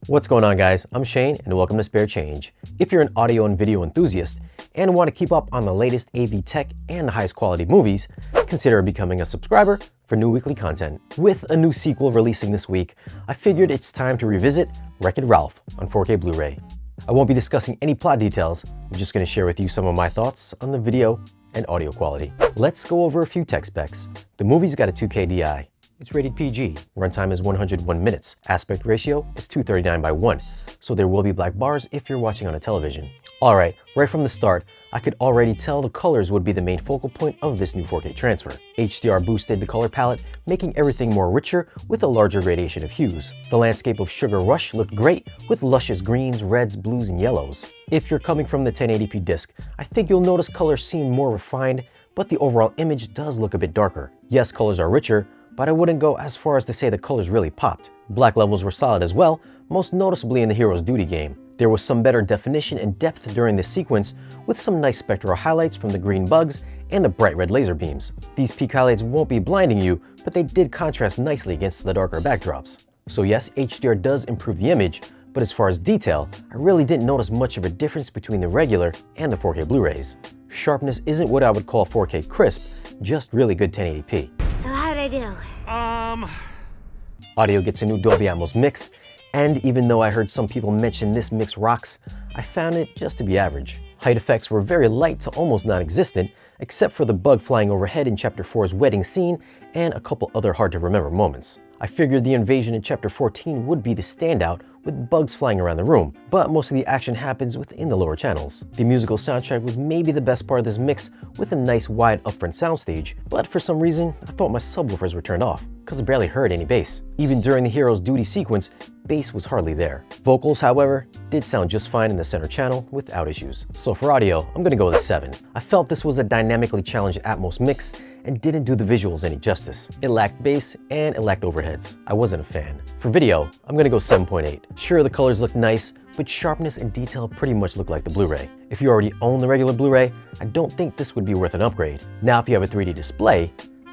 What's going on, guys? I'm Shane and welcome to Spare Change. If you're an audio and video enthusiast and want to keep up on the latest AV tech and the highest quality movies, consider becoming a subscriber for new weekly content. With a new sequel releasing this week, I figured it's time to revisit Wreck-It Ralph on 4K Blu-ray. I won't be discussing any plot details, I'm just going to share with you some of my thoughts on the video and audio quality. Let's go over a few tech specs. The movie's got a 2K DI. It's rated PG, runtime is 101 minutes, aspect ratio is 239:1, so there will be black bars if you're watching on a television. Alright, right from the start, I could already tell the colors would be the main focal point of this new 4K transfer. HDR boosted the color palette, making everything more richer with a larger gradation of hues. The landscape of Sugar Rush looked great with luscious greens, reds, blues, and yellows. If you're coming from the 1080p disc, I think you'll notice colors seem more refined, but the overall image does look a bit darker. Yes, colors are richer, but I wouldn't go as far as to say the colors really popped. Black levels were solid as well, most noticeably in the hero's duty game. There was some better definition and depth during this sequence, with some nice spectral highlights from the green bugs and the bright red laser beams. These peak highlights won't be blinding you, but they did contrast nicely against the darker backdrops. So yes, HDR does improve the image, but as far as detail, I really didn't notice much of a difference between the regular and the 4K Blu-rays. Sharpness isn't what I would call 4K crisp, just really good 1080p. So how'd I do? Audio gets a new Dolby Atmos mix, and even though I heard some people mention this mix rocks, I found it just to be average. Height effects were very light to almost non-existent, except for the bug flying overhead in Chapter 4's wedding scene and a couple other hard-to-remember moments. I figured the invasion in Chapter 14 would be the standout, with bugs flying around the room, but most of the action happens within the lower channels. The musical soundtrack was maybe the best part of this mix, with a nice wide upfront soundstage, but for some reason, I thought my subwoofers were turned off, because I barely heard any bass. Even during the hero's duty sequence, bass was hardly there. Vocals, however, did sound just fine in the center channel without issues. So for audio, I'm gonna go with a 7. I felt this was a dynamically challenged Atmos mix and didn't do the visuals any justice. It lacked bass and it lacked overheads. I wasn't a fan. For video, I'm gonna go 7.8. Sure, the colors look nice, but sharpness and detail pretty much look like the Blu-ray. If you already own the regular Blu-ray, I don't think this would be worth an upgrade. Now, if you have a 3D display,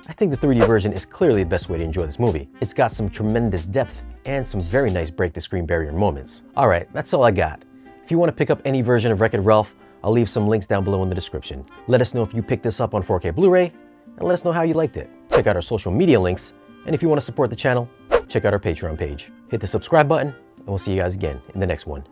I think the 3D version is clearly the best way to enjoy this movie. It's got some tremendous depth and some very nice break-the-screen barrier moments. Alright, that's all I got. If you want to pick up any version of Wreck-It Ralph, I'll leave some links down below in the description. Let us know if you picked this up on 4K Blu-ray, and let us know how you liked it. Check out our social media links, and if you want to support the channel, check out our Patreon page. Hit the subscribe button, and we'll see you guys again in the next one.